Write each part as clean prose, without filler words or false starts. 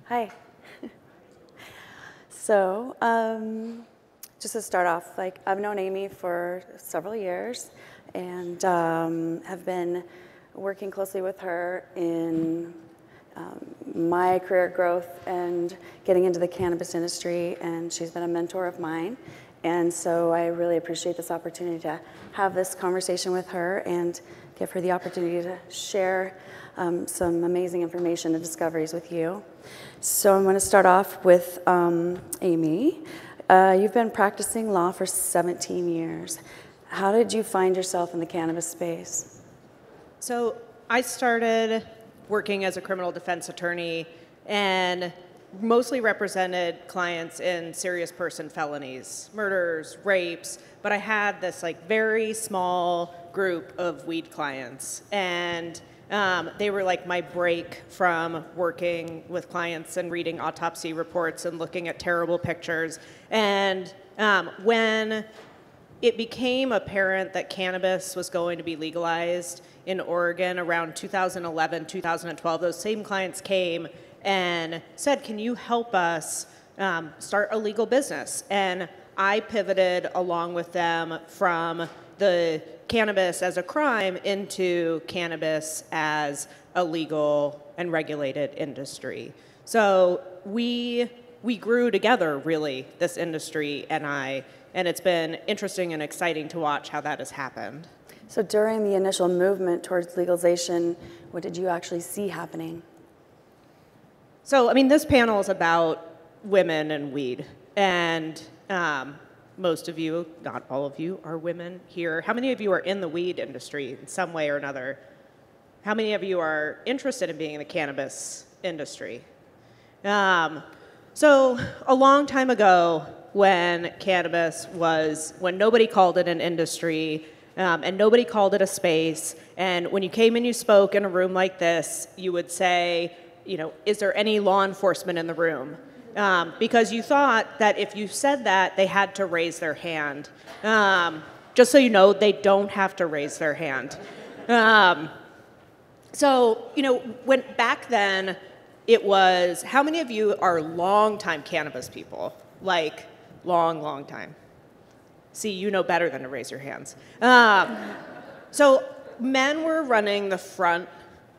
Hi. So, just to start off, I've known Amy for several years and have been working closely with her in my career growth and getting into the cannabis industry, and she's been a mentor of mine. And so I really appreciate this opportunity to have this conversation with her and give her the opportunity to share some amazing information and discoveries with you. So I'm going to start off with Amy. You've been practicing law for 17 years. How did you find yourself in the cannabis space? So I started working as a criminal defense attorney and mostly represented clients in serious person felonies, murders, rapes, but I had this very small group of weed clients, and they were like my break from working with clients and reading autopsy reports and looking at terrible pictures. And when it became apparent that cannabis was going to be legalized in Oregon around 2011, 2012, those same clients came and said, can you help us start a legal business? And I pivoted along with them from the cannabis as a crime into cannabis as a legal and regulated industry. So we grew together, really, this industry and I, and it's been interesting and exciting to watch how that has happened. So during the initial movement towards legalization, what did you actually see happening? So, I mean, this panel is about women and weed, and most of you, not all of you, are women here. How many of you are in the weed industry in some way or another? How many of you are interested in being in the cannabis industry? So, a long time ago, when cannabis was, when nobody called it an industry, and nobody called it a space, and when you came and you spoke in a room like this, you would say, you know, is there any law enforcement in the room? Because you thought that if you said that, they had to raise their hand. Just so you know, they don't have to raise their hand. So, you know, when back then, it was, how many of you are long-time cannabis people? Like, long time. See, you know better than to raise your hands. So men were running the front,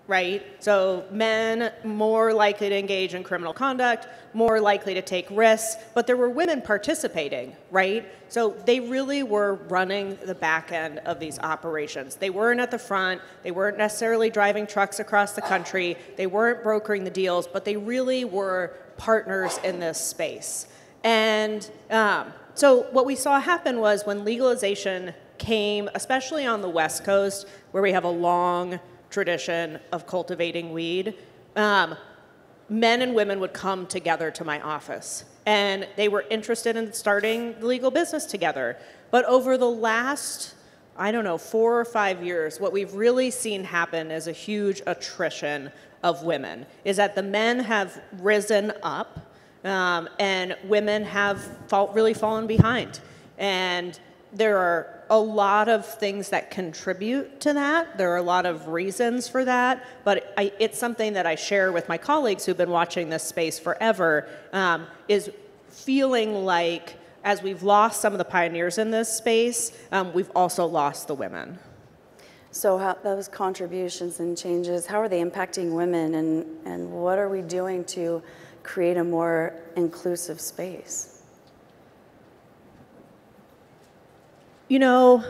right? So men more likely to engage in criminal conduct, more likely to take risks, but there were women participating, right? So they really were running the back end of these operations. They weren't at the front, they weren't necessarily driving trucks across the country, they weren't brokering the deals, but they really were partners in this space. And so what we saw happen was when legalization came, especially on the West Coast, where we have a long tradition of cultivating weed, men and women would come together to my office. And they were interested in starting legal business together. But over the last, 4 or 5 years, what we've really seen happen is a huge attrition of women, is that the men have risen up, and women have really fallen behind. And there are a lot of things that contribute to that. There are a lot of reasons for that, but it's something that I share with my colleagues who've been watching this space forever, is feeling like as we've lost some of the pioneers in this space, we've also lost the women. So how, those contributions and changes, how are they impacting women, and what are we doing to create a more inclusive space? You know,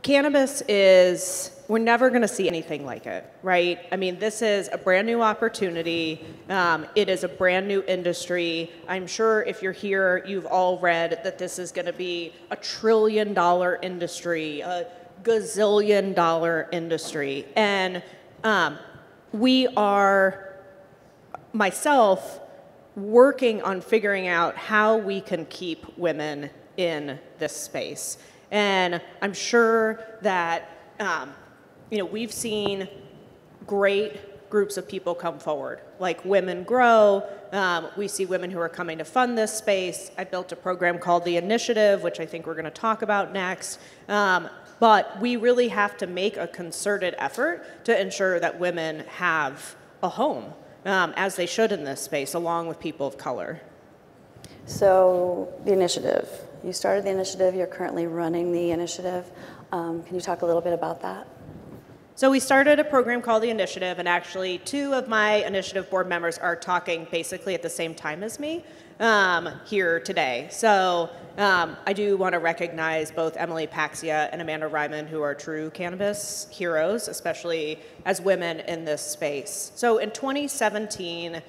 cannabis is, we're never going to see anything like it, right? I mean, this is a brand new opportunity. It is a brand new industry. I'm sure if you're here, you've all read that this is going to be a $1 trillion industry, a gazillion dollar industry. And we are, myself, working on figuring out how we can keep women in this space. And I'm sure that, we've seen great groups of people come forward, like Women Grow. We see women who are coming to fund this space. I built a program called The Initiative, which I think we're going to talk about next. But we really have to make a concerted effort to ensure that women have a home. as they should in this space, along with people of color. So the initiative, you started the initiative, you're currently running the initiative. Can you talk a little bit about that? So we started a program called the Initiative, and actually 2 of my initiative board members are talking basically at the same time as me here today. So I do want to recognize both Emily Paxia and Amanda Ryman, who are true cannabis heroes, especially as women in this space. So in 2017,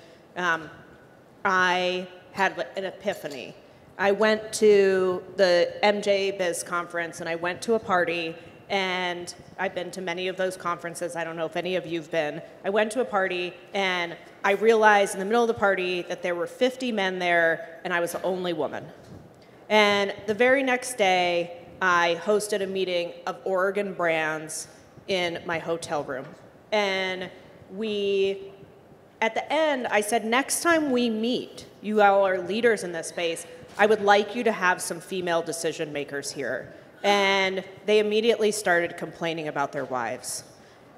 I had an epiphany. I went to the MJ Biz conference, and I went to a party, and I've been to many of those conferences. I don't know if any of you've been. I went to a party, and I realized in the middle of the party that there were 50 men there, and I was the only woman. And the very next day, I hosted a meeting of Oregon brands in my hotel room. And at the end, I said, next time we meet, you all are leaders in this space, I would like you to have some female decision makers here. And they immediately started complaining about their wives.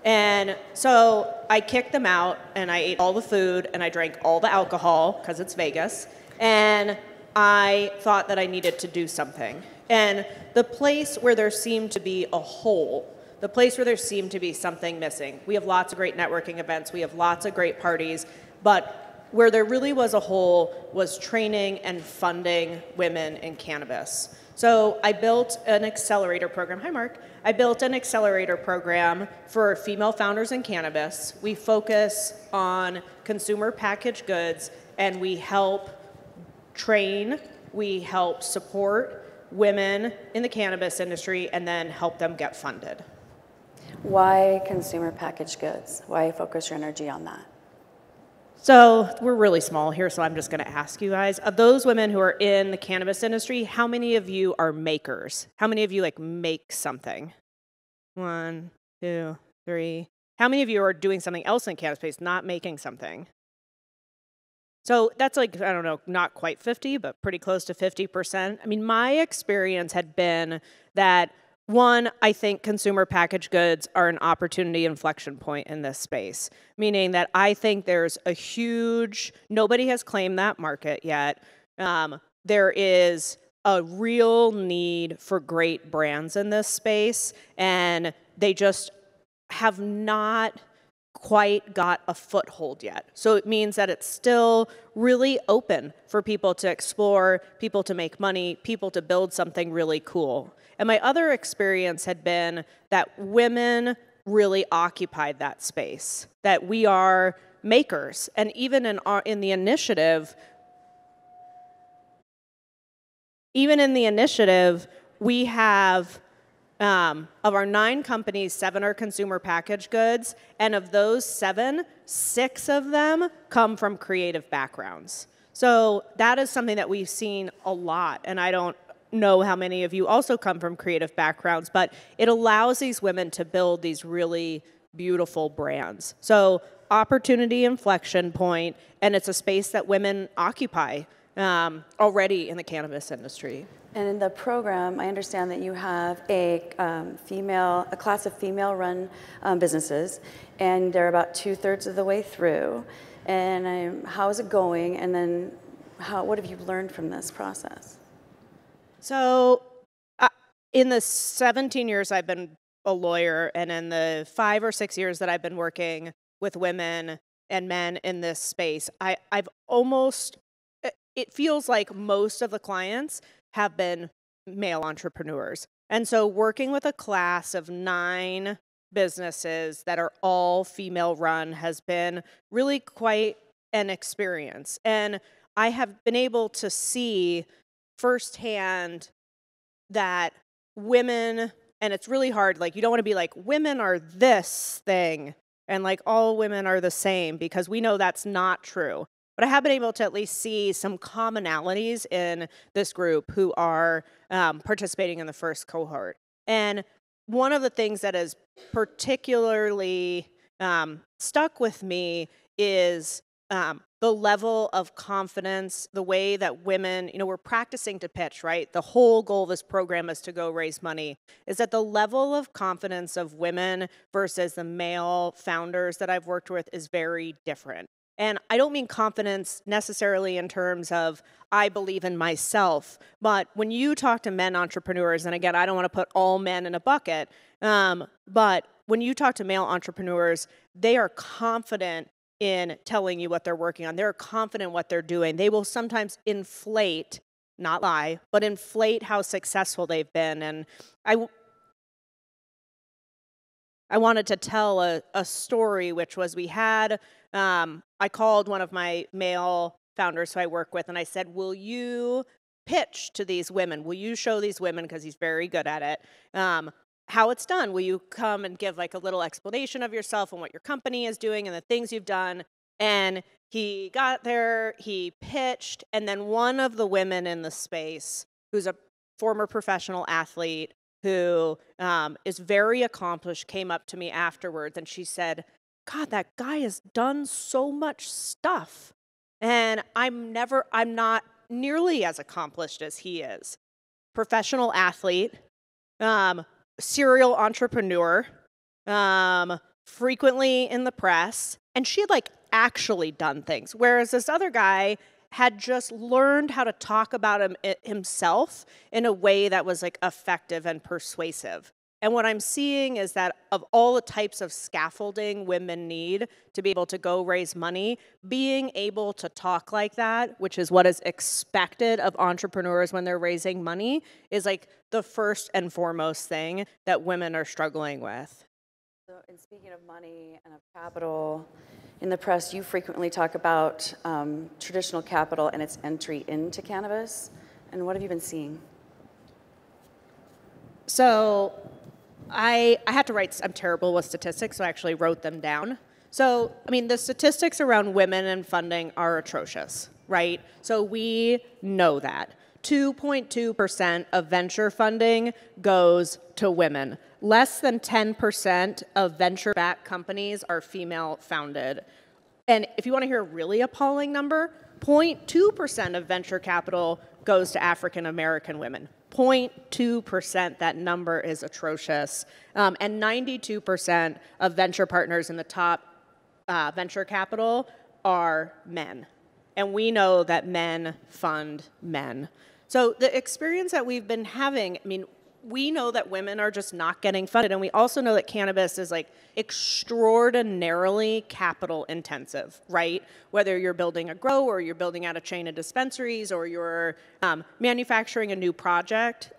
And so I kicked them out, and I ate all the food, and I drank all the alcohol, because it's Vegas, and I thought that I needed to do something. And the place where there seemed to be a hole, the place where there seemed to be something missing, we have lots of great networking events, we have lots of great parties, but where there really was a hole was training and funding women in cannabis. So I built an accelerator program. Hi, Mark. I built an accelerator program for female founders in cannabis. We focus on consumer packaged goods, and we help train, we help support women in the cannabis industry, and then help them get funded. Why consumer packaged goods? Why focus your energy on that? So we're really small here, so I'm just going to ask you guys, of those women who are in the cannabis industry, how many of you are makers? How many of you make something? 1, 2, 3. How many of you are doing something else in the cannabis space, not making something? So that's I don't know, not quite 50, but pretty close to 50%. I mean, my experience had been that, 1, I think consumer packaged goods are an opportunity inflection point in this space, meaning that I think there's a huge, nobody has claimed that market yet. There is a real need for great brands in this space, and they just have not quite got a foothold yet. So it means that it's still really open for people to explore, people to make money, people to build something really cool. And my other experience had been that women really occupied that space, that we are makers. And even in the initiative, we have, of our 9 companies, 7 are consumer packaged goods, and of those 7, 6 of them come from creative backgrounds. So that is something that we've seen a lot, and I don't know how many of you also come from creative backgrounds, but it allows these women to build these really beautiful brands. So opportunity inflection point, and it's a space that women occupy already in the cannabis industry. And in the program, I understand that you have a class of female-run businesses, and they're about 2/3 of the way through. And how is it going? And then, what have you learned from this process? So, in the 17 years I've been a lawyer, and in the 5 or 6 years that I've been working with women and men in this space, it feels like most of the clients have been male entrepreneurs. And so working with a class of 9 businesses that are all female run has been really quite an experience. And I have been able to see firsthand that women, and it's really hard, you don't want to be like, women are this thing, and all women are the same, because we know that's not true. But I have been able to at least see some commonalities in this group who are participating in the first cohort. And one of the things that has particularly stuck with me is the level of confidence, the way that women, we're practicing to pitch, right? The whole goal of this program is to go raise money, is that the level of confidence of women versus the male founders that I've worked with is very different. And I don't mean confidence necessarily in terms of I believe in myself, but when you talk to men entrepreneurs, and again, I don't want to put all men in a bucket, but when you talk to male entrepreneurs, they are confident in telling you what they're working on. They're confident in what they're doing. They will sometimes inflate, not lie, but inflate how successful they've been. And I wanted to tell a story, which was we had, I called one of my male founders who I work with, and I said, will you pitch to these women? Will you show these women, because he's very good at it, how it's done? Will you come and give like a little explanation of yourself and what your company is doing and the things you've done? And he got there, he pitched, and then one of the women in the space, who's a former professional athlete, who is very accomplished, came up to me afterwards, and she said, God, that guy has done so much stuff, and I'm not nearly as accomplished as he is. Professional athlete, serial entrepreneur, frequently in the press, and she had like actually done things, whereas this other guy had just learned how to talk about himself in a way that was like effective and persuasive. And what I'm seeing is that of all the types of scaffolding women need to be able to go raise money, being able to talk like that, which is what is expected of entrepreneurs when they're raising money, is like the first and foremost thing that women are struggling with. So, and speaking of money and of capital, in the press, you frequently talk about traditional capital and its entry into cannabis. And what have you been seeing? So I had to write, I'm terrible with statistics, so I actually wrote them down. So, I mean, the statistics around women and funding are atrocious, right? So we know that. 2.2% of venture funding goes to women. Less than 10% of venture-backed companies are female-founded. And if you want to hear a really appalling number, 0.2% of venture capital goes to African-American women. 0.2%, that number is atrocious. And 92% of venture partners in the top venture capital are men. And we know that men fund men. So the experience that we've been having, I mean, we know that women are just not getting funded, and we also know that cannabis is like extraordinarily capital intensive, right? Whether you're building a grow or you're building out a chain of dispensaries or you're manufacturing a new product,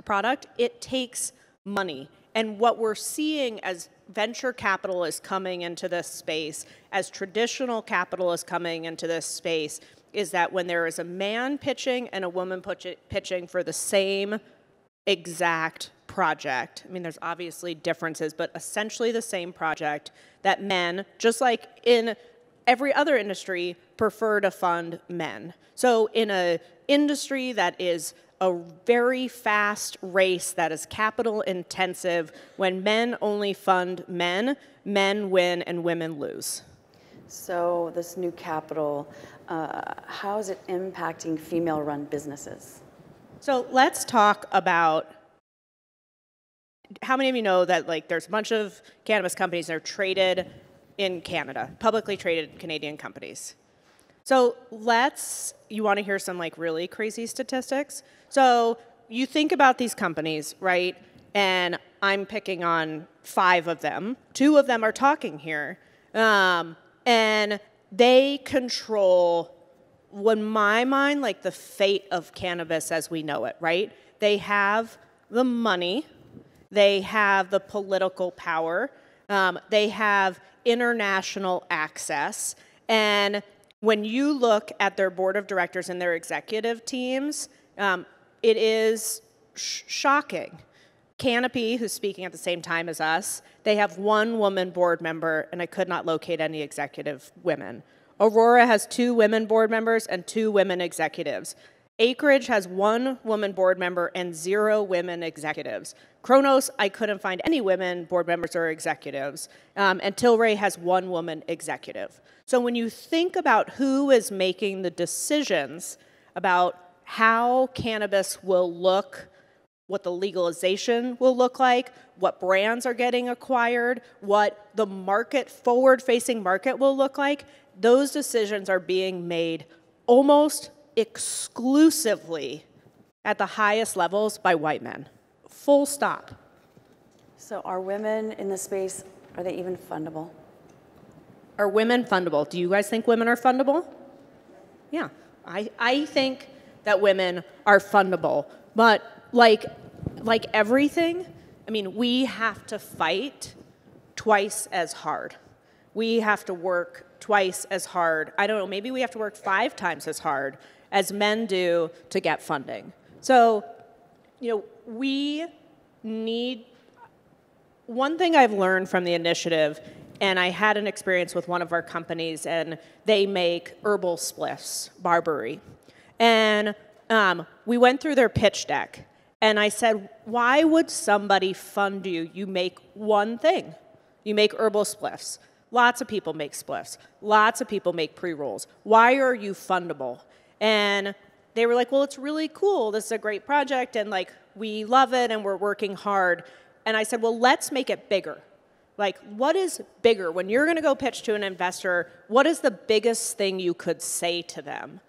it takes money. And what we're seeing as venture capital is coming into this space, as traditional capital is coming into this space, is that when there is a man pitching and a woman pitching for the same exact project. I mean, there's obviously differences, but essentially the same project, that men, just like in every other industry, prefer to fund men. So in an industry that is a very fast race, that is capital intensive, when men only fund men, men win and women lose. So this new capital, how is it impacting female-run businesses? So let's talk about, how many of you know that like there's a bunch of cannabis companies that are traded in Canada, publicly traded Canadian companies. So you want to hear some like really crazy statistics? So you think about these companies, right? And I'm picking on 5 of them. 2 of them are talking here. And they control, in my mind, like the fate of cannabis as we know it, right? They have the money, they have the political power, they have international access, and when you look at their board of directors and their executive teams, it is shocking. Canopy, who's speaking at the same time as us, they have 1 woman board member, and I could not locate any executive women. Aurora has 2 women board members and 2 women executives. Acreage has 1 woman board member and 0 women executives. Kronos, I couldn't find any women board members or executives. And Tilray has 1 woman executive. So when you think about who is making the decisions about how cannabis will look, what the legalization will look like, what brands are getting acquired, what the market, forward-facing market will look like, those decisions are being made almost exclusively at the highest levels by white men. Full stop. So are women in the space, are they even fundable? Are women fundable? Do you guys think women are fundable? Yeah, I think that women are fundable, but like everything, I mean, we have to fight twice as hard. We have to work twice as hard. I don't know, maybe we have to work 5 times as hard as men do to get funding. So, we need, one thing I've learned from the initiative, and I had an experience with one of our companies, and they make herbal spliffs, Barbary. And we went through their pitch deck, and I said, why would somebody fund you? You make one thing. You make herbal spliffs. Lots of people make spliffs. Lots of people make pre-rolls. Why are you fundable? And they were like, well, it's really cool. This is a great project, and we love it, and we're working hard. And I said, well, let's make it bigger. What is bigger? When you're going to go pitch to an investor, what is the biggest thing you could say to them?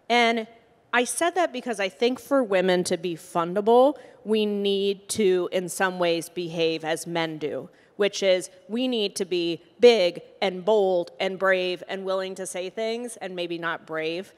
And I said that because I think for women to be fundable, we need to, in some ways, behave as men do, which is we need to be big and bold and brave and willing to say things, and maybe not brave.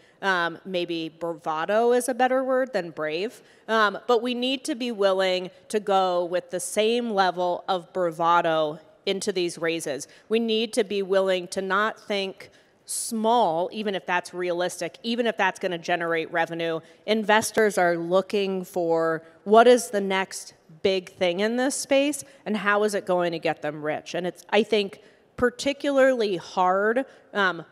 Maybe bravado is a better word than brave. But we need to be willing to go with the same level of bravado into these raises. We need to be willing to not think small, even if that's realistic, even if that's going to generate revenue. Investors are looking for what is the next big thing in this space and how is it going to get them rich. And it's, I think, particularly hard. And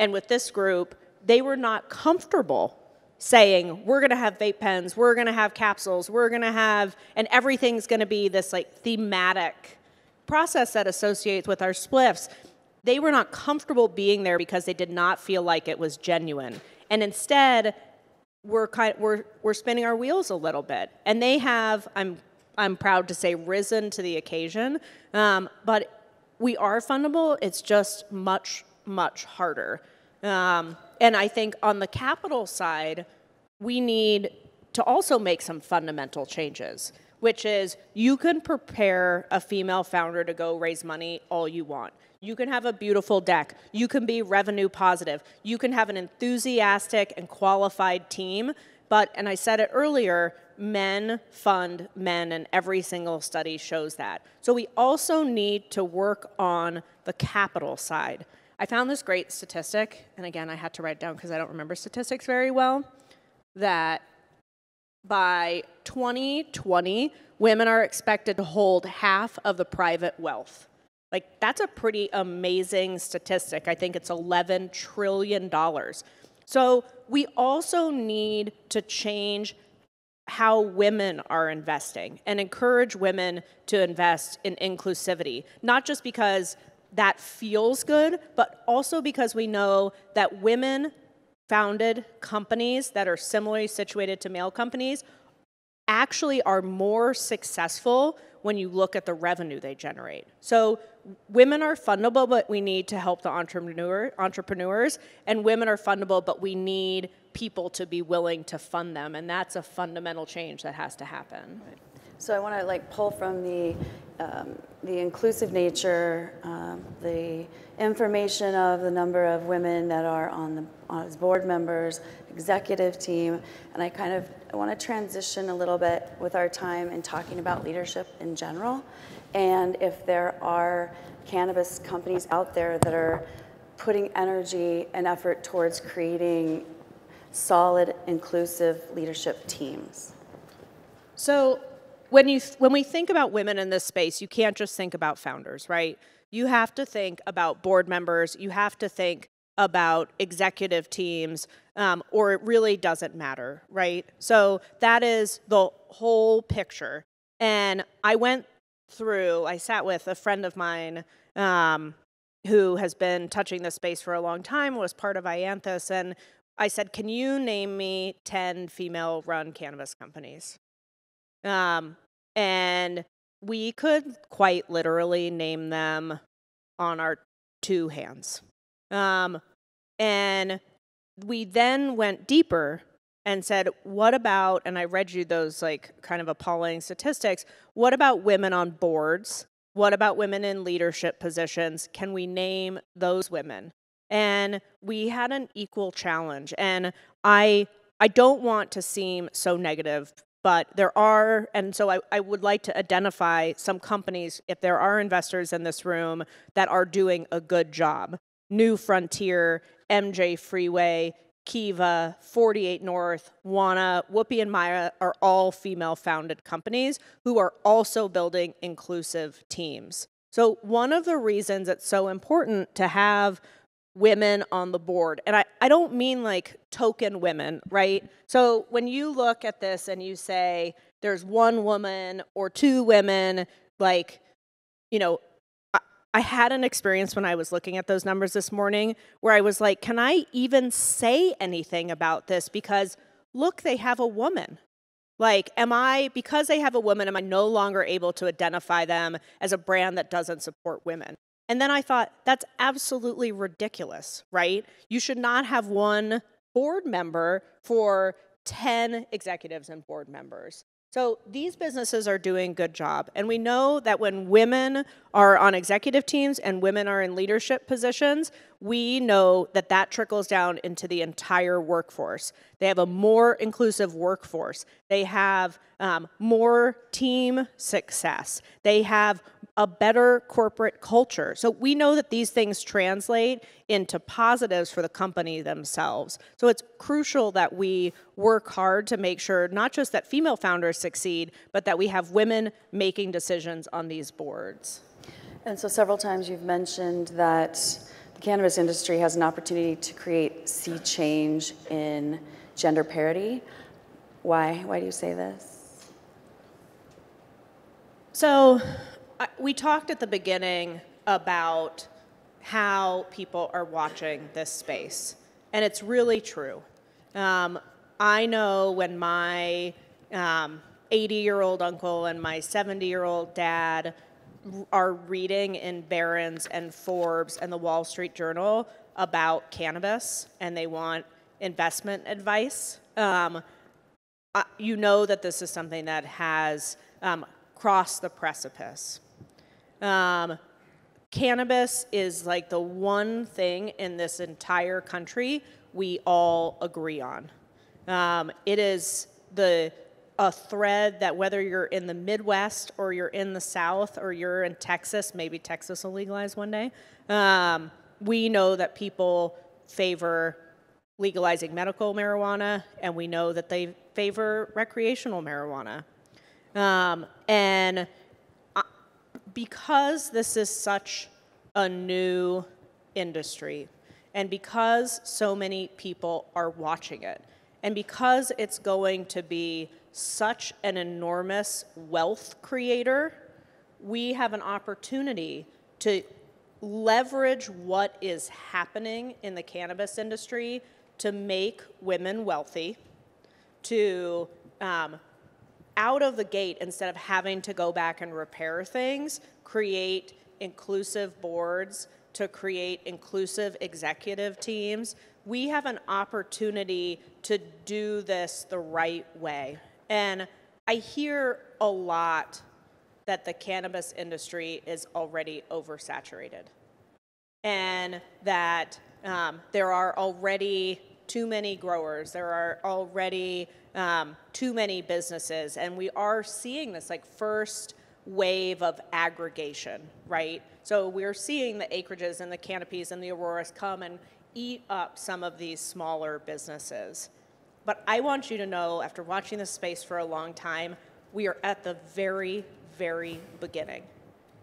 with this group, they were not comfortable saying, we're going to have vape pens, we're going to have capsules, we're going to have, and everything's going to be this thematic process that associates with our spliffs. They were not comfortable being there because they did not feel like it was genuine. And instead, we're spinning our wheels a little bit. And they have, I'm proud to say, risen to the occasion. But we are fundable. It's just much, much harder. And I think on the capital side, we need to also make some fundamental changes, which is you can prepare a female founder to go raise money all you want. You can have a beautiful deck. You can be revenue positive. You can have an enthusiastic and qualified team. But, and I said it earlier, men fund men, and every single study shows that. So we also need to work on the capital side. I found this great statistic, and again, I had to write it down because I don't remember statistics very well, that by 2020, women are expected to hold half of the private wealth. That's a pretty amazing statistic. I think it's $11 trillion. So we also need to change how women are investing and encourage women to invest in inclusivity, not just because that feels good, but also because we know that women founded companies that are similarly situated to male companies actually are more successful when you look at the revenue they generate. So women are fundable, but we need to help the entrepreneurs, and women are fundable, but we need people to be willing to fund them, and that's a fundamental change that has to happen. Right. So I want to pull from the inclusive nature, the information of the number of women that are as board members, executive team, and I want to transition a little bit with our time in talking about leadership in general, and if there are cannabis companies out there that are putting energy and effort towards creating solid, inclusive leadership teams. So when we think about women in this space, you can't just think about founders, right? You have to think about board members. You have to think about executive teams, or it really doesn't matter, right? So that is the whole picture. And I sat with a friend of mine who has been touching this space for a long time, was part of Ianthus, and I said, can you name me 10 female-run cannabis companies? And we could quite literally name them on our 2 hands. And we then went deeper and said, what about, and I read you those like kind of appalling statistics, what about women on boards? What about women in leadership positions? Can we name those women? And we had an equal challenge. And I don't want to seem so negative, but there are, and so I would like to identify some companies, if there are investors in this room, that are doing a good job. New Frontier, MJ Freeway, Kiva, 48 North, Wana, Whoopi and Maya are all female-founded companies who are also building inclusive teams. So one of the reasons it's so important to have women on the board, and I don't mean like token women, right? So when you look at this and you say there's one woman or two women, like, you know, I had an experience when I was looking at those numbers this morning where I was like, can I even say anything about this? Because look, they have a woman. Like, because they have a woman, am I no longer able to identify them as a brand that doesn't support women? And then I thought, that's absolutely ridiculous, right? You should not have one board member for 10 executives and board members. So these businesses are doing a good job. And we know that when women are on executive teams and women are in leadership positions, we know that that trickles down into the entire workforce. They have a more inclusive workforce. They have more team success. They have a better corporate culture. So we know that these things translate into positives for the company themselves. So it's crucial that we work hard to make sure not just that female founders succeed, but that we have women making decisions on these boards. And so several times you've mentioned that the cannabis industry has an opportunity to create sea change in gender parity. Why? Why do you say this? So we talked at the beginning about how people are watching this space, and it's really true. I know when my 80-year-old uncle and my 70-year-old dad are reading in Barron's and Forbes and the Wall Street Journal about cannabis and they want investment advice, you know that this is something that has crossed the precipice. Cannabis is like the one thing in this entire country we all agree on. It is a thread that whether you're in the Midwest or you're in the South or you're in Texas, maybe Texas will legalize one day, we know that people favor legalizing medical marijuana, and we know that they favor recreational marijuana. And because this is such a new industry, and because so many people are watching it, and because it's going to be such an enormous wealth creator, we have an opportunity to leverage what is happening in the cannabis industry to make women wealthy, to out of the gate, instead of having to go back and repair things, create inclusive boards, to create inclusive executive teams. We have an opportunity to do this the right way. And I hear a lot that the cannabis industry is already oversaturated and that there are already too many growers, there are already too many businesses, and we are seeing this like first wave of aggregation, right? So we're seeing the acreages and the canopies and the Auroras come and eat up some of these smaller businesses. But I want you to know, after watching this space for a long time, we are at the very, very beginning.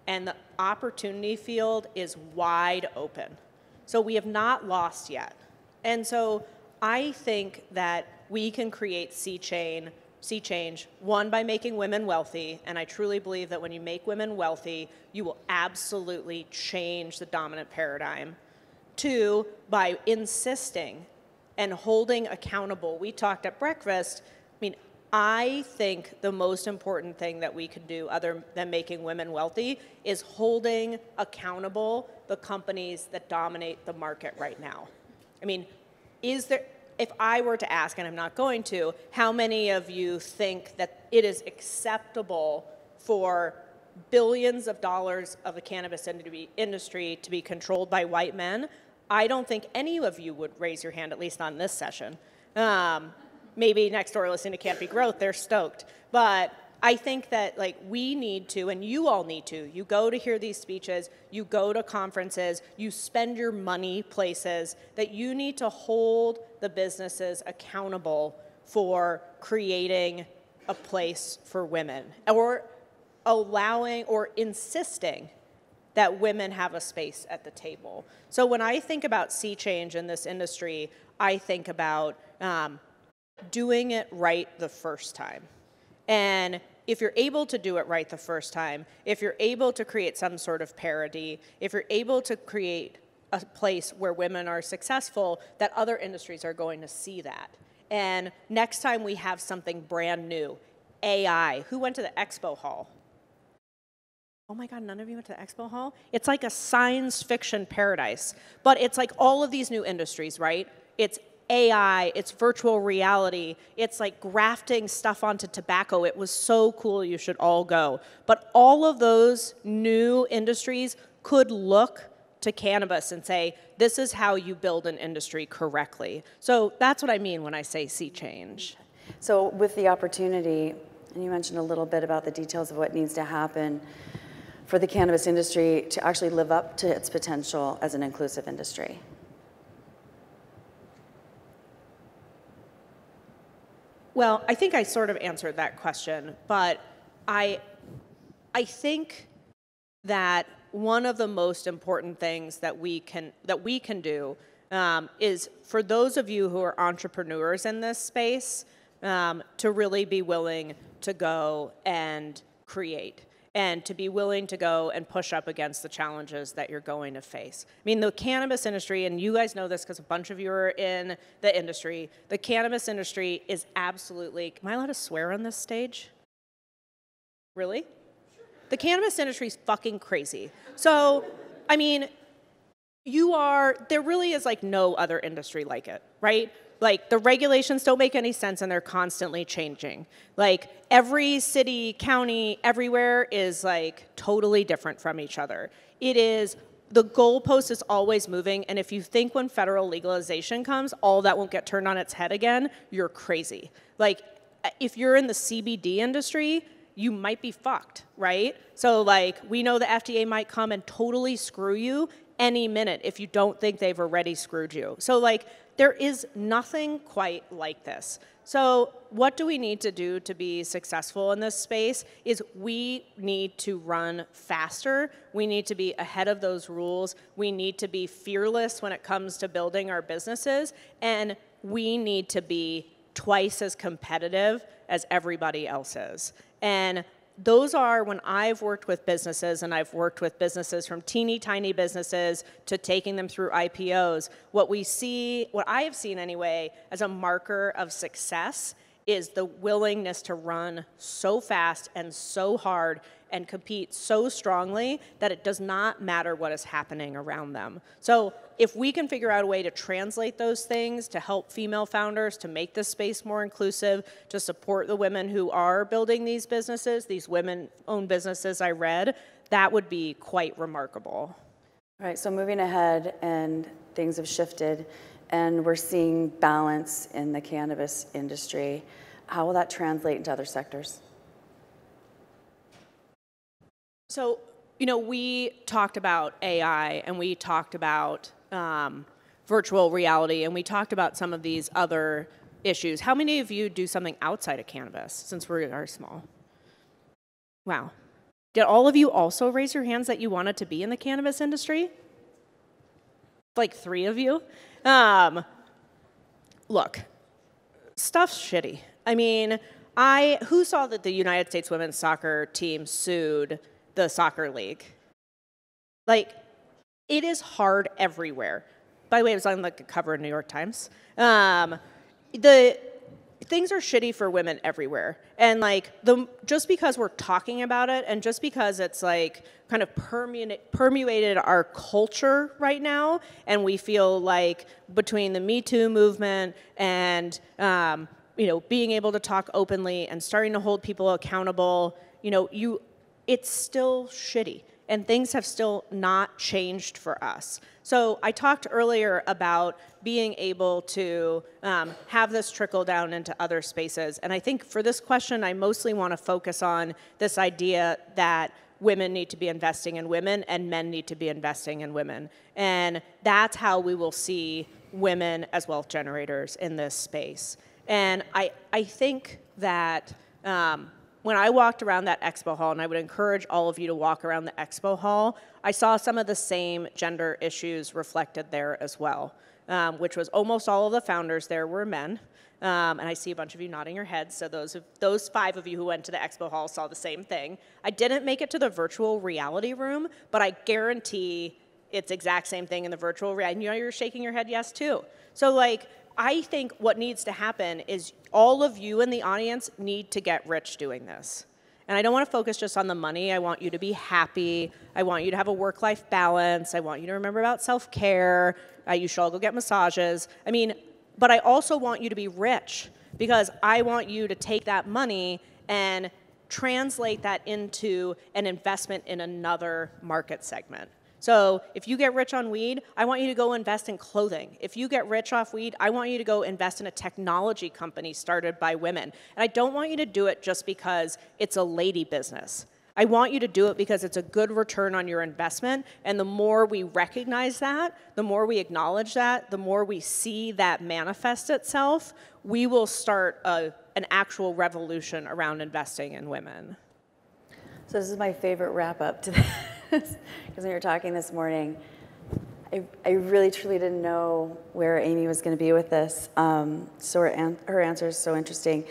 And the opportunity field is wide open. So we have not lost yet. And so I think that we can create sea change, one, by making women wealthy, and I truly believe that when you make women wealthy, you will absolutely change the dominant paradigm. Two, by insisting and holding accountable. We talked at breakfast, I think the most important thing that we could do other than making women wealthy is holding accountable the companies that dominate the market right now. I mean, if I were to ask, and I'm not going to, how many of you think that it is acceptable for billions of dollars of the cannabis industry to be controlled by white men? I don't think any of you would raise your hand, at least on this session. Maybe next door listening to Can't Be Growth, they're stoked. But I think that we need to, and you all need to, you go to hear these speeches, you go to conferences, you spend your money places, that you need to hold the businesses accountable for creating a place for women, or allowing or insisting that women have a space at the table. So when I think about sea change in this industry, I think about doing it right the first time. And if you're able to do it right the first time, if you're able to create some sort of parity, if you're able to create a place where women are successful, that other industries are going to see that. And next time we have something brand new, AI. Who went to the expo hall? Oh my God, none of you went to the expo hall? It's like a science fiction paradise. But it's like all of these new industries, right? It's AI, it's virtual reality, it's like grafting stuff onto tobacco. It was so cool, you should all go. But all of those new industries could look to cannabis and say, this is how you build an industry correctly. So that's what I mean when I say sea change. So with the opportunity, and you mentioned a little bit about the details of what needs to happen for the cannabis industry to actually live up to its potential as an inclusive industry. Well, I think I sort of answered that question, but I think that one of the most important things that we can do is for those of you who are entrepreneurs in this space to really be willing to go and create, and to be willing to go and push up against the challenges that you're going to face. I mean, the cannabis industry, and you guys know this because a bunch of you are in the industry, the cannabis industry is absolutely, am I allowed to swear on this stage? Really? The cannabis industry is fucking crazy. So, I mean, there really is like no other industry like it, right? Like, the regulations don't make any sense, and they're constantly changing. Like, every city, county, everywhere is, like, totally different from each other. The goalpost is always moving, and if you think when federal legalization comes, all that won't get turned on its head again, you're crazy. Like, if you're in the CBD industry, you might be fucked, right? So, like, we know the FDA might come and totally screw you any minute if you don't think they've already screwed you. So, like, there is nothing quite like this. So what do we need to do to be successful in this space is we need to run faster. We need to be ahead of those rules. We need to be fearless when it comes to building our businesses. And we need to be twice as competitive as everybody else is. And those are when I've worked with businesses, and I've worked with businesses from teeny tiny businesses to taking them through IPOs, what I have seen anyway, as a marker of success is the willingness to run so fast and so hard and compete so strongly that it does not matter what is happening around them. So if we can figure out a way to translate those things to help female founders, to make this space more inclusive, to support the women who are building these businesses, these women-owned businesses I read, that would be quite remarkable. All right, so moving ahead, and things have shifted, and we're seeing balance in the cannabis industry. How will that translate into other sectors? So, we talked about AI, and we talked about virtual reality, and we talked about some of these other issues. How many of you do something outside of cannabis, since we are small? Wow. Did all of you also raise your hands that you wanted to be in the cannabis industry? Like 3 of you? Look, stuff's shitty. I mean, who saw that the United States women's soccer team sued the soccer league? Like, it is hard everywhere. By the way, it was on like a cover of New York Times. things are shitty for women everywhere. And like just because we're talking about it and just because it's like kind of permeated our culture right now, and we feel like between the Me Too movement and being able to talk openly and starting to hold people accountable, it's still shitty. And things have still not changed for us. So I talked earlier about being able to have this trickle down into other spaces. And I think for this question, I mostly want to focus on this idea that women need to be investing in women and men need to be investing in women. And that's how we will see women as wealth generators in this space. And I think that when I walked around that expo hall, and I would encourage all of you to walk around the expo hall, I saw some of the same gender issues reflected there as well, which was almost all of the founders there were men. And I see a bunch of you nodding your heads, so those 5 of you who went to the expo hall saw the same thing. I didn't make it to the virtual reality room, but I guarantee it's exact same thing in the virtual reality. You're shaking your head yes too. So like, I think what needs to happen is all of you in the audience need to get rich doing this. And I don't want to focus just on the money. I want you to be happy. I want you to have a work-life balance. I want you to remember about self-care. You should all go get massages. But I also want you to be rich because I want you to take that money and translate that into an investment in another market segment. So if you get rich on weed, I want you to go invest in clothing. If you get rich off weed, I want you to go invest in a technology company started by women. And I don't want you to do it just because it's a lady business. I want you to do it because it's a good return on your investment. And the more we recognize that, the more we acknowledge that, the more we see that manifest itself, we will start an actual revolution around investing in women. So this is my favorite wrap up to this, because when you were talking this morning, I really truly didn't know where Amy was going to be with this. So her answer is so interesting.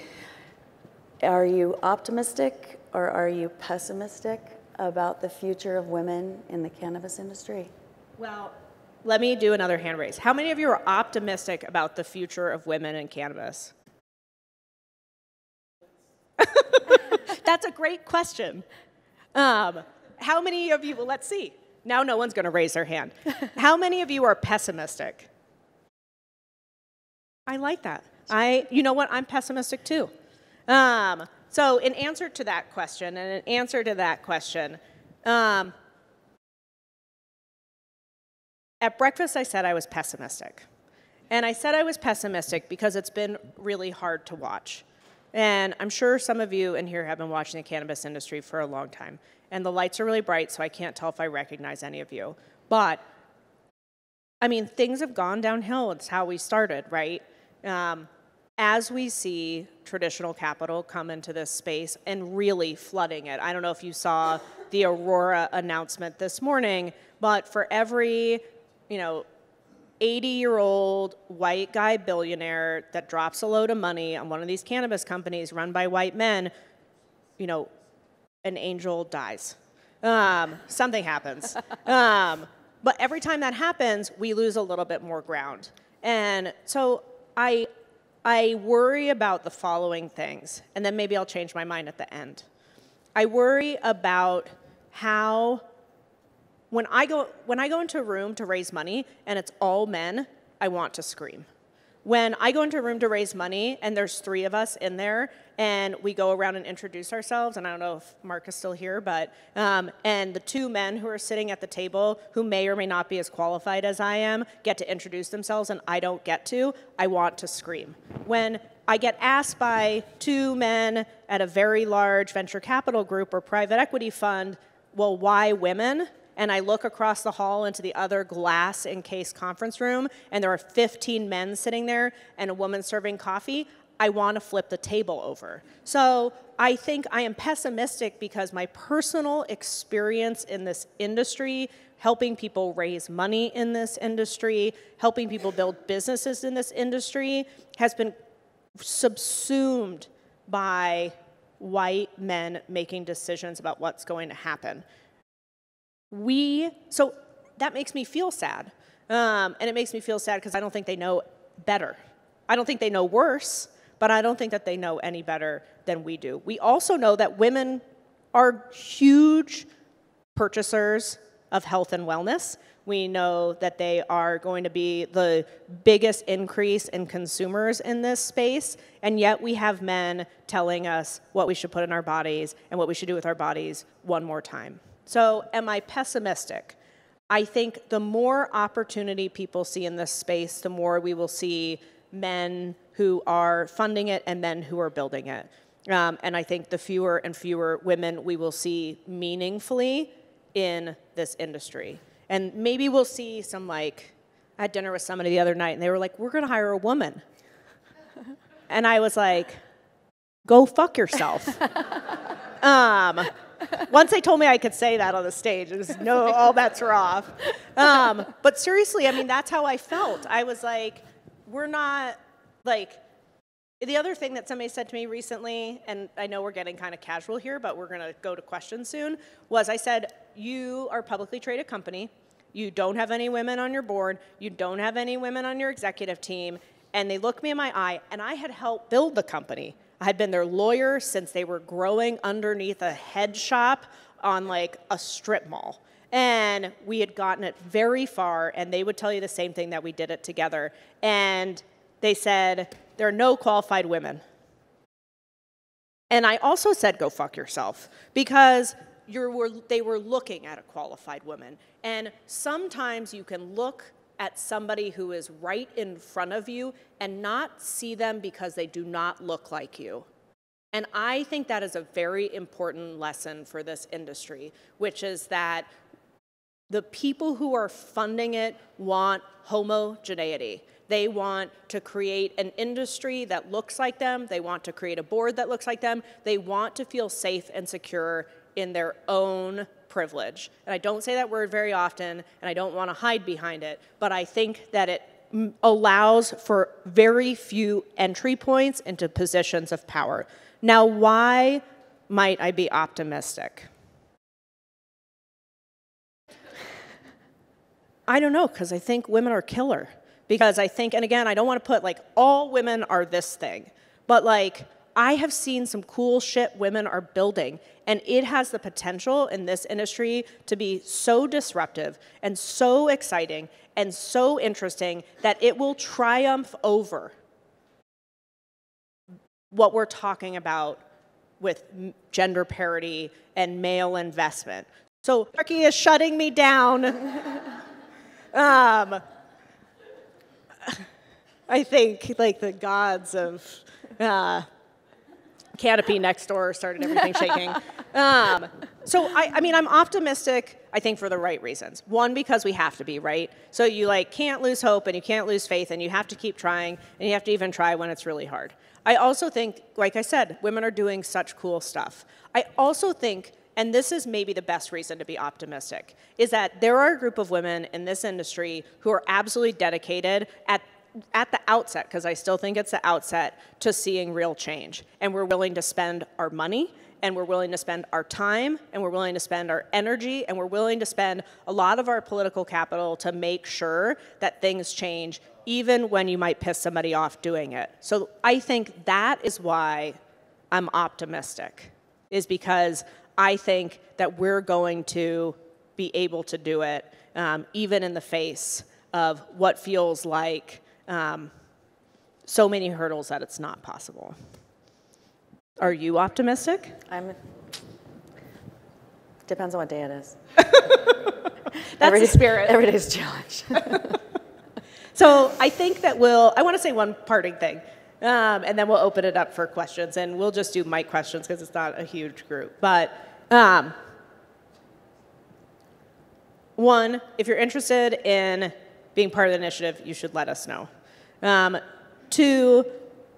Are you optimistic or are you pessimistic about the future of women in the cannabis industry? Well, let me do another hand raise. How many of you are optimistic about the future of women in cannabis? That's a great question. How many of you, well, let's see. Now no one's going to raise their hand. How many of you are pessimistic? I like that. You know what? I'm pessimistic too. So in answer to that question, at breakfast I said I was pessimistic. And I said I was pessimistic because it's been really hard to watch. And I'm sure some of you in here have been watching the cannabis industry for a long time. And the lights are really bright, so I can't tell if I recognize any of you. But, things have gone downhill. It's how we started, right? As we see traditional capital come into this space and really flooding it. I don't know if you saw the Aurora announcement this morning, but for every, 80-year-old white guy billionaire that drops a load of money on one of these cannabis companies run by white men, an angel dies. Something happens. But every time that happens, we lose a little bit more ground. And so I worry about the following things, and then maybe I'll change my mind at the end. I worry about how when I go into a room to raise money and it's all men, I want to scream. When I go into a room to raise money and there's 3 of us in there and we go around and introduce ourselves, and I don't know if Mark is still here, but and the 2 men who are sitting at the table who may or may not be as qualified as I am get to introduce themselves and I don't get to, I want to scream. When I get asked by 2 men at a very large venture capital group or private equity fund, well, why women? And I look across the hall into the other glass-encased conference room, and there are 15 men sitting there and a woman serving coffee, I want to flip the table over. So I think I am pessimistic because my personal experience in this industry, helping people raise money in this industry, helping people build businesses in this industry, has been subsumed by white men making decisions about what's going to happen. So that makes me feel sad. And it makes me feel sad because I don't think they know better. I don't think they know worse, but I don't think that they know any better than we do. We also know that women are huge purchasers of health and wellness. We know that they are going to be the biggest increase in consumers in this space, and yet we have men telling us what we should put in our bodies and what we should do with our bodies one more time. So am I pessimistic? I think the more opportunity people see in this space, the more we will see men who are funding it and men who are building it. And I think the fewer and fewer women we will see meaningfully in this industry. And maybe we'll see some, like, I had dinner with somebody the other night, and they were like, we're going to hire a woman. And I was like, go fuck yourself. Once they told me I could say that on the stage, it was, no, all bets are off. But seriously, I mean, that's how I felt. I was like, we're not, like, the other thing that somebody said to me recently, and I know we're getting kind of casual here, but we're going to go to questions soon, was I said, you are a publicly traded company. You don't have any women on your board. You don't have any women on your executive team. And they looked me in my eye, and I had helped build the company. I had been their lawyer since they were growing underneath a head shop on, like, a strip mall. And we had gotten it very far, and they would tell you the same thing, that we did it together. And they said, there are no qualified women. And I also said, go fuck yourself, because they were looking at a qualified woman. And sometimes you can look at somebody who is right in front of you and not see them because they do not look like you. And I think that is a very important lesson for this industry, which is that the people who are funding it want homogeneity. They want to create an industry that looks like them. They want to create a board that looks like them. They want to feel safe and secure in their own privilege. And I don't say that word very often, and I don't want to hide behind it, but I think that it allows for very few entry points into positions of power. Now, why might I be optimistic? I don't know, because I think women are killer. Because I think, and again, I don't want to put, like, all women are this thing, but, like, I have seen some cool shit women are building, and it has the potential in this industry to be so disruptive and so exciting and so interesting that it will triumph over what we're talking about with gender parity and male investment. So Turkey is shutting me down. I think, like, the gods of Canopy next door started everything shaking. So, I mean, I'm optimistic, I think, for the right reasons. One, because we have to be, right? So you, like, can't lose hope, and you can't lose faith, and you have to keep trying, and you have to even try when it's really hard. I also think, like I said, women are doing such cool stuff. I also think, and this is maybe the best reason to be optimistic, is that there are a group of women in this industry who are absolutely dedicated at the outset, because I still think it's the outset, to seeing real change. And we're willing to spend our money, and we're willing to spend our time, and we're willing to spend our energy, and we're willing to spend a lot of our political capital to make sure that things change, even when you might piss somebody off doing it. So I think that is why I'm optimistic, is because I think that we're going to be able to do it, even in the face of what feels like so many hurdles that it's not possible. Are you optimistic? Depends on what day it is. That's the spirit. Every day's a challenge. So I think that I want to say one parting thing, and then we'll open it up for questions, and we'll just do mic questions because it's not a huge group. But one, if you're interested in being part of the initiative, you should let us know. Two,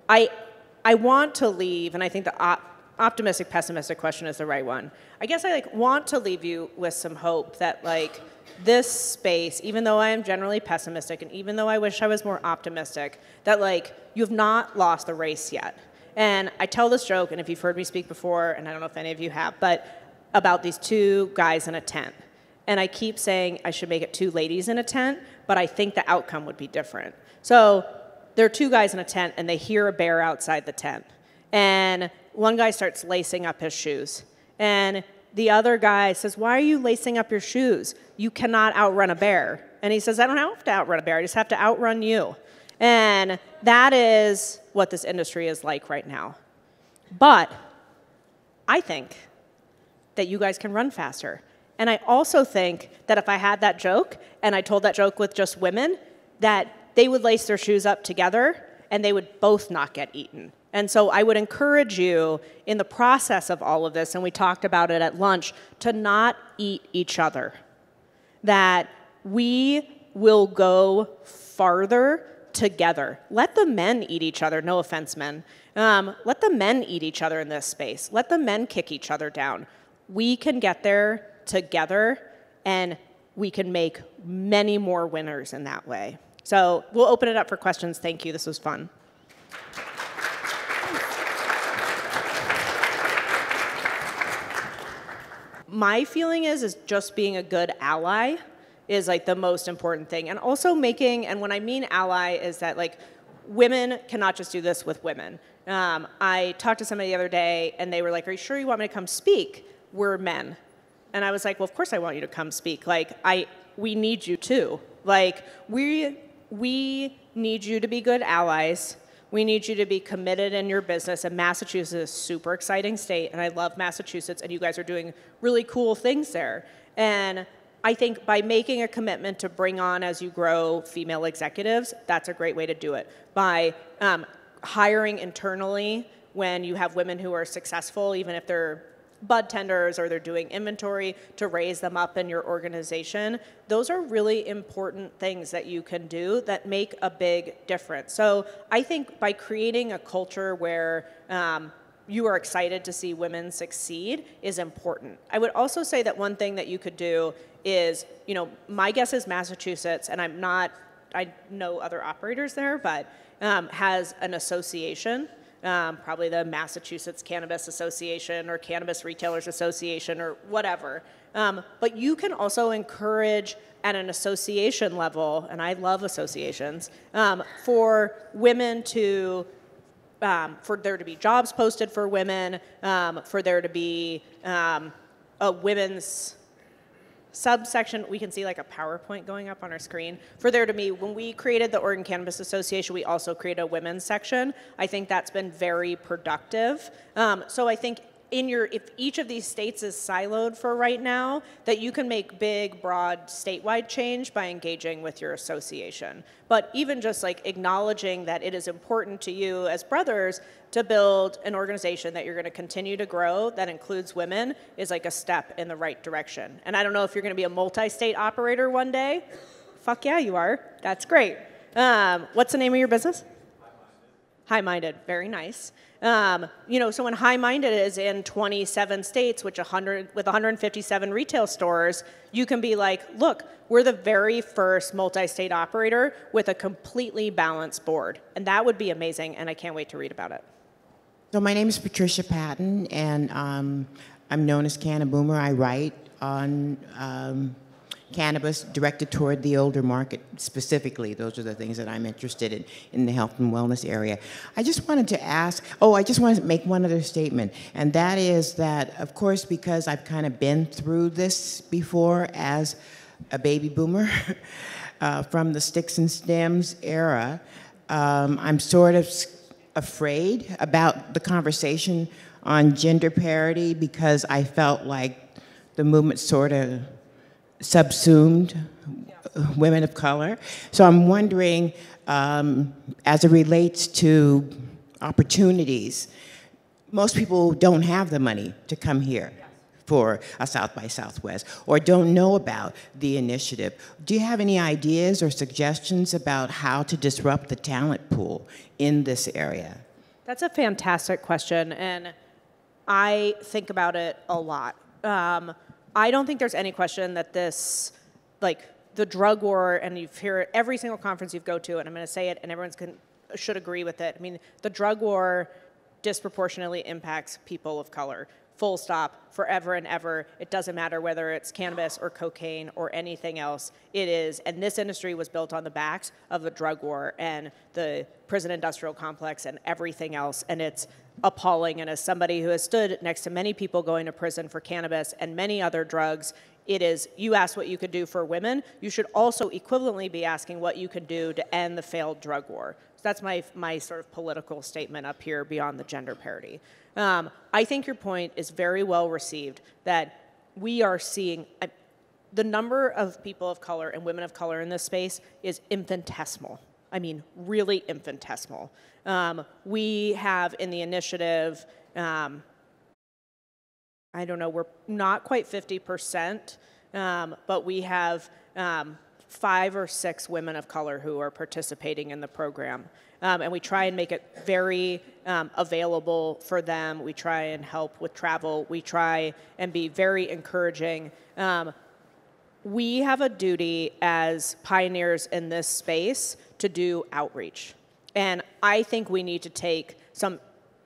I want to leave, and I think the optimistic, pessimistic question is the right one. I guess I want to leave you with some hope that this space, even though I am generally pessimistic, and even though I wish I was more optimistic, that you've not lost the race yet. And I tell this joke, and if you've heard me speak before, and I don't know if any of you have, but about these two guys in a tent. And I keep saying I should make it two ladies in a tent, but I think the outcome would be different. So there are two guys in a tent, and they hear a bear outside the tent. And one guy starts lacing up his shoes. And the other guy says, why are you lacing up your shoes? You cannot outrun a bear. And he says, I don't have to outrun a bear. I just have to outrun you. And that is what this industry is like right now. But I think that you guys can run faster. And I also think that if I had that joke and I told that joke with just women, that they would lace their shoes up together and they would both not get eaten. And so I would encourage you in the process of all of this, and we talked about it at lunch, to not eat each other. That we will go farther together. Let the men eat each other. No offense, men. Let the men eat each other in this space. Let the men kick each other down. We can get there together, and we can make many more winners in that way. So we'll open it up for questions. Thank you. This was fun. My feeling is just being a good ally is like the most important thing. And also making, and when I mean ally is that like women cannot just do this with women. I talked to somebody the other day and they were like, are you sure you want me to come speak? We're men. And I was like, well, of course I want you to come speak. Like, we need you too. Like, we need you to be good allies. We need you to be committed in your business. And Massachusetts is a super exciting state, and I love Massachusetts, and you guys are doing really cool things there. And I think by making a commitment to bring on, as you grow, female executives, that's a great way to do it. By hiring internally when you have women who are successful, even if they're bud tenders or they're doing inventory, to raise them up in your organization. Those are really important things that you can do that make a big difference. So I think by creating a culture where you are excited to see women succeed is important. I would also say that one thing that you could do is, you know, my guess is Massachusetts, and I know other operators there, but has an association. Probably the Massachusetts Cannabis Association or Cannabis Retailers Association or whatever. But you can also encourage at an association level, and I love associations, for women to, for there to be jobs posted for women, for there to be a women's subsection. We can see like a PowerPoint going up on our screen. For there to be, when we created the Oregon Cannabis Association, we also created a women's section. I think that's been very productive. So I think if each of these states is siloed for right now, that you can make big, broad, statewide change by engaging with your association. But even just like acknowledging that it is important to you as brothers to build an organization that you're going to continue to grow that includes women is like a step in the right direction. And I don't know if you're going to be a multi-state operator one day. Fuck yeah, you are. That's great. What's the name of your business? High-minded. Very nice. You know, so when High-minded is in 27 states, with 157 retail stores, you can be like, look, we're the very first multi-state operator with a completely balanced board. And that would be amazing, and I can't wait to read about it. So my name is Patricia Patton, and I'm known as Canna Boomer. I write on cannabis directed toward the older market specifically. Those are the things that I'm interested in the health and wellness area. I just wanted to ask, I just wanted to make one other statement, and that is that, of course, because I've kind of been through this before as a baby boomer from the sticks and stems era, I'm sort of afraid about the conversation on gender parity because I felt like the movement sort of subsumed women of color. So I'm wondering, as it relates to opportunities, most people don't have the money to come here for a South by Southwest or don't know about the initiative. Do you have any ideas or suggestions about how to disrupt the talent pool in this area? That's a fantastic question, and I think about it a lot. I don't think there's any question that this, like, the drug war, and you hear it every single conference you go to, and I'm going to say it, and everyone should agree with it. I mean, the drug war disproportionately impacts people of color. full stop, forever and ever. It doesn't matter whether it's cannabis or cocaine or anything else. It is, and this industry was built on the backs of the drug war and the prison industrial complex and everything else, and it's appalling. And as somebody who has stood next to many people going to prison for cannabis and many other drugs, it is, you asked what you could do for women, you should also equivalently be asking what you could do to end the failed drug war. So that's my sort of political statement up here beyond the gender parity. I think your point is very well received, that we are seeing, the number of people of color and women of color in this space is infinitesimal. I mean, really infinitesimal. We have in the initiative, I don't know, we're not quite 50%, but we have 5 or 6 women of color who are participating in the program. And we try and make it very available for them. We try and help with travel. We try and be very encouraging. We have a duty as pioneers in this space to do outreach. And I think we need to take some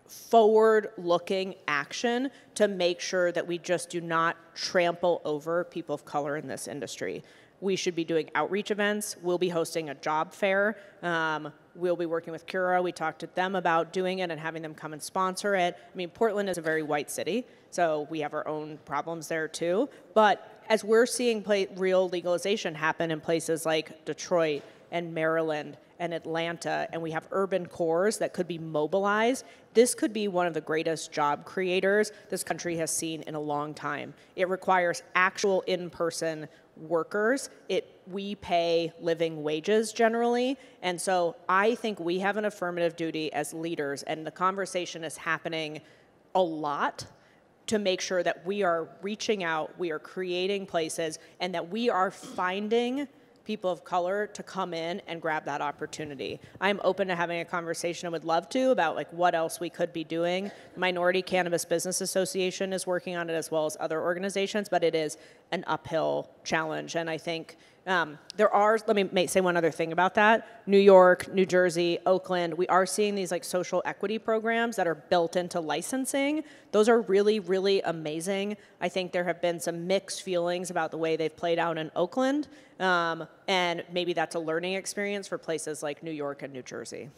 forward-looking action to make sure that we just do not trample over people of color in this industry. We should be doing outreach events. We'll be hosting a job fair. We'll be working with Cura. We talked to them about doing it and having them come and sponsor it. I mean, Portland is a very white city, so we have our own problems there too. But as we're seeing real legalization happen in places like Detroit and Maryland and Atlanta, and we have urban cores that could be mobilized, this could be one of the greatest job creators this country has seen in a long time. It requires actual in-person workers. We pay living wages generally, and so I think we have an affirmative duty as leaders, and the conversation is happening a lot to make sure that we are reaching out, we are creating places, and that we are finding people of color to come in and grab that opportunity. I'm open to having a conversation, I would love to, about like what else we could be doing. Minority Cannabis Business Association is working on it, as well as other organizations, but it is an uphill challenge. And I think there are, let me say one other thing about that. New York, New Jersey, Oakland, we are seeing these like social equity programs that are built into licensing. Those are really, really amazing. I think there have been some mixed feelings about the way they've played out in Oakland. And maybe that's a learning experience for places like New York and New Jersey.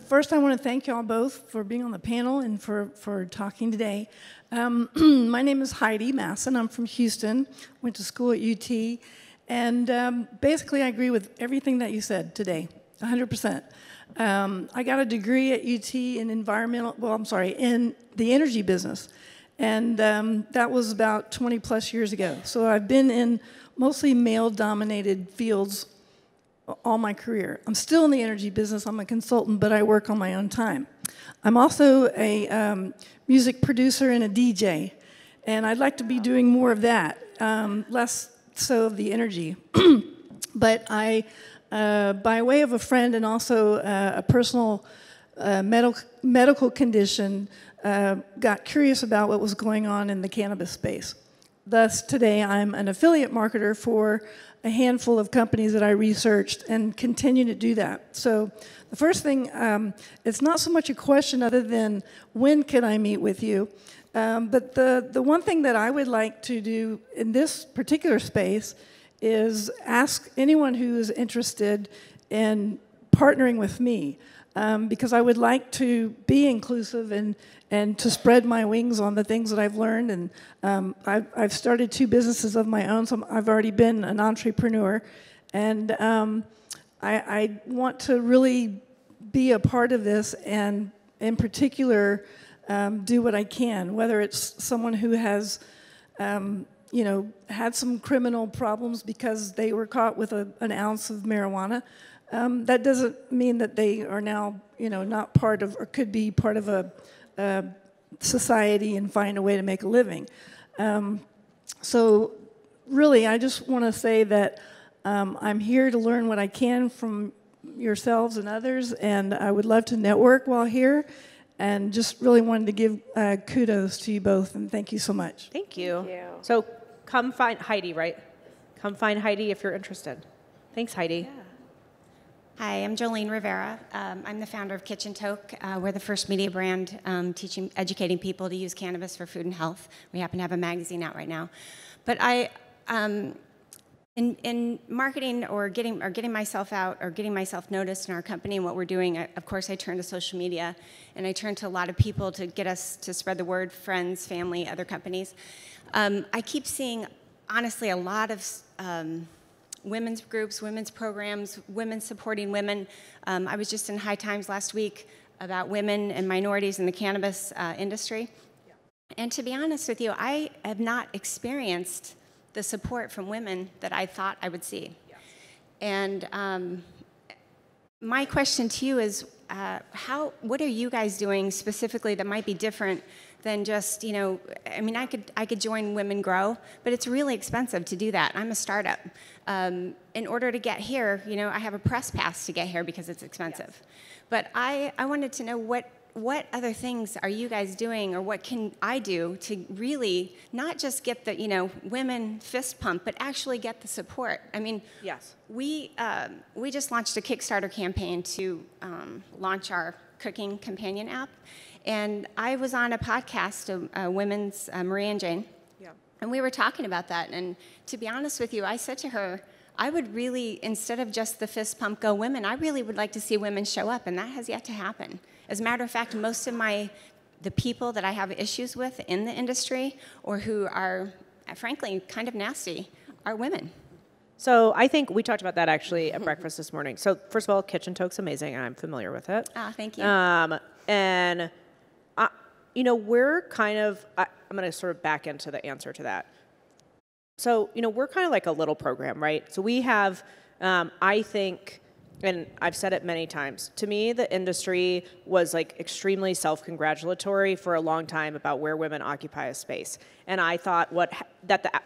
First, I want to thank you all both for being on the panel and for talking today. My name is Heidi Masson. I'm from Houston, went to school at UT, and basically I agree with everything that you said today, 100%. I got a degree at UT in in the energy business, and that was about 20 plus years ago. So I've been in mostly male-dominated fields all my career. I'm still in the energy business. I'm a consultant, but I work on my own time. I'm also a music producer and a DJ, and I'd like to be doing more of that, less so of the energy. But I, by way of a friend and also a personal medical condition, got curious about what was going on in the cannabis space. Thus, today I'm an affiliate marketer for a handful of companies that I researched and continue to do that. So the first thing, it's not so much a question other than when can I meet with you, but the one thing that I would like to do in this particular space is ask anyone who is interested in partnering with me, because I would like to be inclusive and to spread my wings on the things that I've learned. And I've started 2 businesses of my own, so I've already been an entrepreneur. And I want to really be a part of this and, in particular, do what I can, whether it's someone who has had some criminal problems because they were caught with an ounce of marijuana. That doesn't mean that they are now, not part of or could be part of a society and find a way to make a living. So really, I just want to say that I'm here to learn what I can from yourselves and others, and I would love to network while here, and just really wanted to give kudos to you both, and thank you so much. Thank you. Thank you. So come find Heidi, right? Come find Heidi if you're interested. Thanks, Heidi. Yeah. Hi, I'm Jolene Rivera. I'm the founder of Kitchen Toke. We're the first media brand educating people to use cannabis for food and health. We happen to have a magazine out right now. But in marketing or getting myself out or getting myself noticed in our company and what we're doing, of course, I turn to social media, and I turn to a lot of people to get us to spread the word, friends, family, other companies. I keep seeing, honestly, a lot of women's groups, women's programs, women supporting women. I was just in High Times last week about women and minorities in the cannabis industry. Yeah. And to be honest with you, I have not experienced the support from women that I thought I would see. Yeah. And my question to you is, what are you guys doing specifically that might be different than just, I mean, I could join Women Grow, but it's really expensive to do that. I'm a startup. In order to get here, I have a press pass to get here because it's expensive. Yes. But I wanted to know what other things are you guys doing, or what can I do to really not just get the, women fist pump, but actually get the support? I mean, yes. We just launched a Kickstarter campaign to launch our cooking companion app. And I was on a podcast, Women's Marie and Jane, yeah. And we were talking about that. And to be honest with you, I said to her, I would really, instead of just the fist pump go women, I really would like to see women show up, and that has yet to happen. As a matter of fact, most of the people that I have issues with in the industry, or who are, frankly, kind of nasty, are women. So I think we talked about that actually at breakfast this morning. So first of all, Kitchen Toke's amazing, and I'm familiar with it. Thank you. And we're kind of, I'm going to sort of back into the answer to that. So, we're kind of like a little program, right? So we have, I think, and I've said it many times, to me, the industry was like extremely self-congratulatory for a long time about where women occupy a space. And I thought that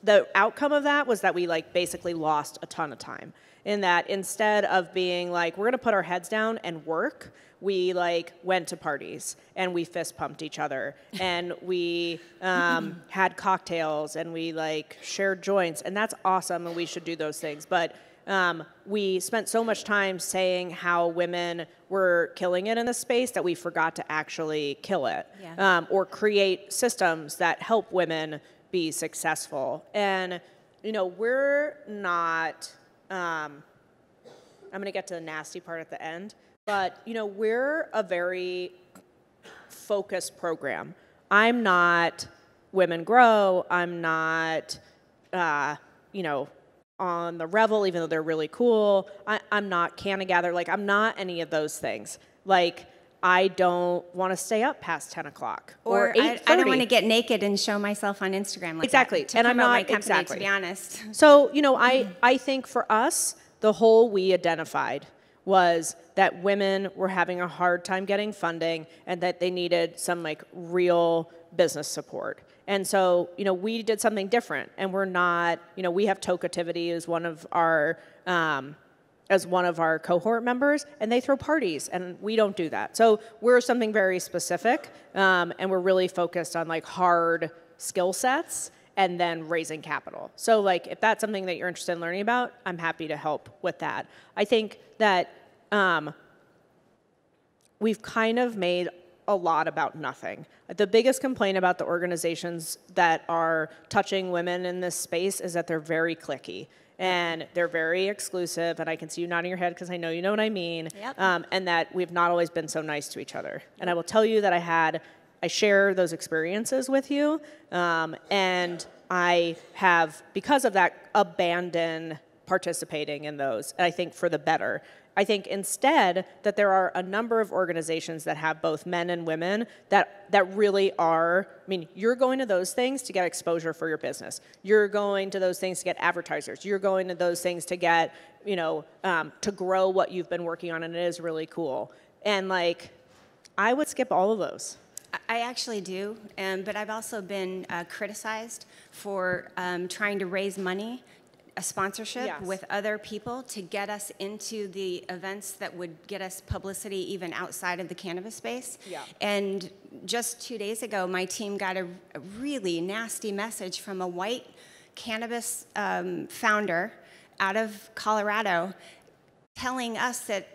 the outcome of that was that we basically lost a ton of time. In that instead of being like, we're going to put our heads down and work, we went to parties and we fist pumped each other and we had cocktails and we shared joints, and that's awesome and we should do those things. But we spent so much time saying how women were killing it in the space that we forgot to actually kill it, yeah. Or create systems that help women be successful. And we're not. I'm going to get to the nasty part at the end. But, we're a very focused program. I'm not Women Grow. I'm not, on the Revel, even though they're really cool. I'm not Canna Gather. I'm not any of those things. I don't want to stay up past 10 o'clock or 8:30. I don't want to get naked and show myself on Instagram exactly. That, to promote my company, to be honest. So, I think for us, the hole we identified was that women were having a hard time getting funding and that they needed some real business support. And so, we did something different, and we're not, we have Tokeativity as one of our cohort members, and they throw parties, and we don't do that. So we're something very specific, and we're really focused on hard skill sets and then raising capital. So if that's something that you're interested in learning about, I'm happy to help with that. I think that we've kind of made a lot about nothing. The biggest complaint about the organizations that are touching women in this space is that they're very cliquey. And they're very exclusive, and I can see you nodding your head because I know you know what I mean, yep. And that we've not always been so nice to each other. And I will tell you that I share those experiences with you, and I have, because of that, abandoned participating in those, and I think for the better. I think instead that there are a number of organizations that have both men and women that really are, you're going to those things to get exposure for your business. You're going to those things to get advertisers. You're going to those things to get, to grow what you've been working on, and it is really cool. And I would skip all of those. I actually do, but I've also been criticized for trying to raise money, a sponsorship yes. with other people to get us into the events that would get us publicity even outside of the cannabis space. Yeah. And just 2 days ago, my team got a really nasty message from a white cannabis founder out of Colorado telling us that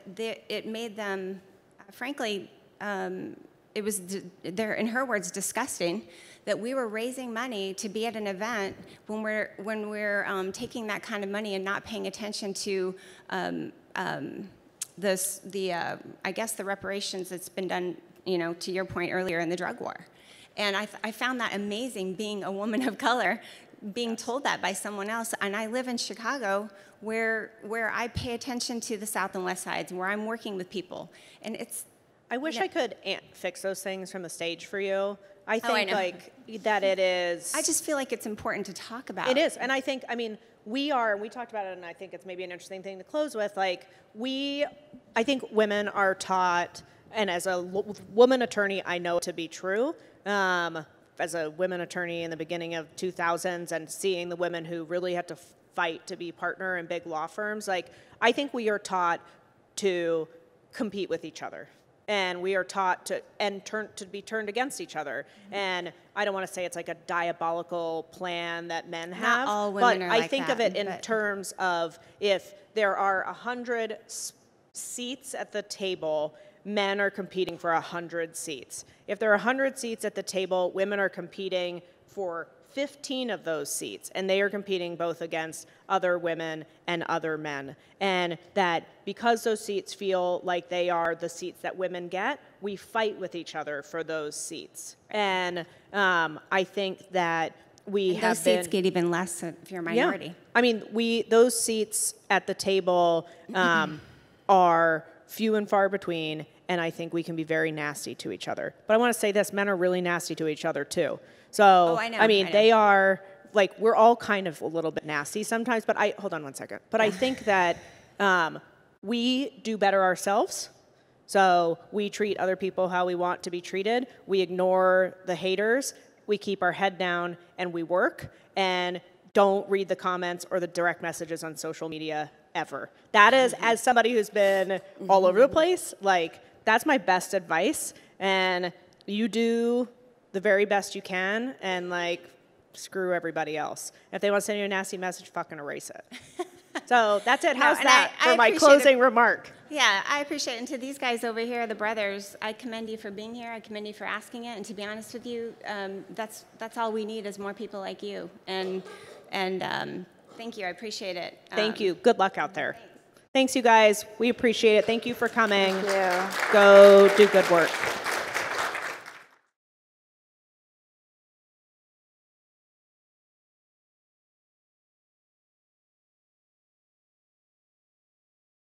it made them, frankly, it was, in her words, disgusting that we were raising money to be at an event when we're taking that kind of money and not paying attention to I guess the reparations that's been done, to your point earlier, in the drug war. And I found that amazing, being a woman of color, being told that by someone else. And I live in Chicago, where I pay attention to the South and West Sides, where I'm working with people. And it's... I wish I could fix those things from the stage for you. I think, that it is... I just feel like it's important to talk about. It is. And I think, we talked about it, and I think it's maybe an interesting thing to close with. I think women are taught, and as a woman attorney, I know it to be true. As a women attorney in the beginning of 2000s and seeing the women who really had to fight to be partner in big law firms, I think we are taught to compete with each other. And we are taught to be turned against each other. Mm-hmm. And I don't want to say it's like a diabolical plan that men have. Not all women are like that. But I think of it in terms of if there are 100 seats at the table, men are competing for 100 seats. If there are 100 seats at the table, women are competing for 15 of those seats, and they are competing both against other women and other men. And that because those seats feel like they are the seats that women get, we fight with each other for those seats. And I think that those seats get even less if you're a minority. Yeah. Those seats at the table are few and far between, and I think we can be very nasty to each other. But I want to say this, men are really nasty to each other too. So, I know. They are, we're all kind of a little bit nasty sometimes, but hold on one second. But I think that we do better ourselves. So we treat other people how we want to be treated. We ignore the haters. We keep our head down and we work and don't read the comments or the direct messages on social media ever. That is, as somebody who's been all over the place, that's my best advice. And you do the very best you can, and screw everybody else. If they want to send you a nasty message, fucking erase it. So that's it. How's that for my closing remark? Yeah, I appreciate it. And to these guys over here, the brothers, I commend you for being here. I commend you for asking it. And to be honest with you, that's all we need is more people like you. And thank you. I appreciate it. Thank you. Good luck out there. Thanks, you guys. We appreciate it. Thank you for coming. Thank you. Go do good work.